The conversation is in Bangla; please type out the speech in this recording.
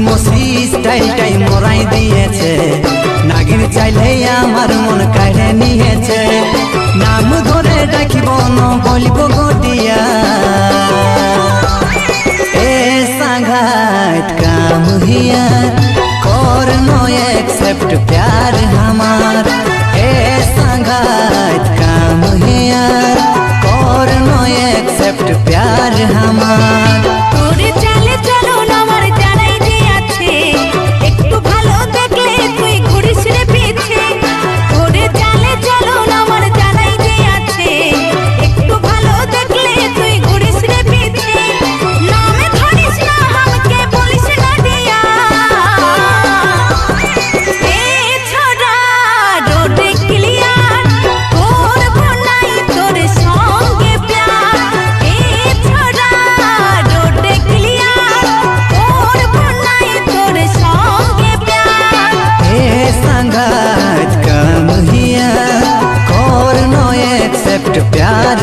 মসি স্টাইলটাই মোরাই দিয়েছে, নাগিন চাইলে আমার মন কাড়ে নিয়েছে। নাম ধরে ডাকিব না বলব গটিয়া, এ संगात काम हिया और नो एक्सेप्ट प्यार हमार। ए संगात काम हिया और नो एक्सेप्ट प्यार हमार। তোরে চালে চলো না আমার জানাই দিয়াছে, একটু ভালো দেখলে তুই ঘুরিস রে পিছে। তোরে চালে চলো না আমার জানাই দিয়াছে, একটু ভালো দেখলে তুই ঘুরিস রে পিছে। নামে ধরিস না আমাকে বলিস না দিয়া, এ ছোড়া রোডে ক্লিয়ার করবো নাই তোর সঙ্গে প্যার। এ ছোড়া রোডে ক্লিয়ার করবো নাই তোর সঙ্গে প্যার। ए संगात काम हिया और नो एक्सेप्ट प्यार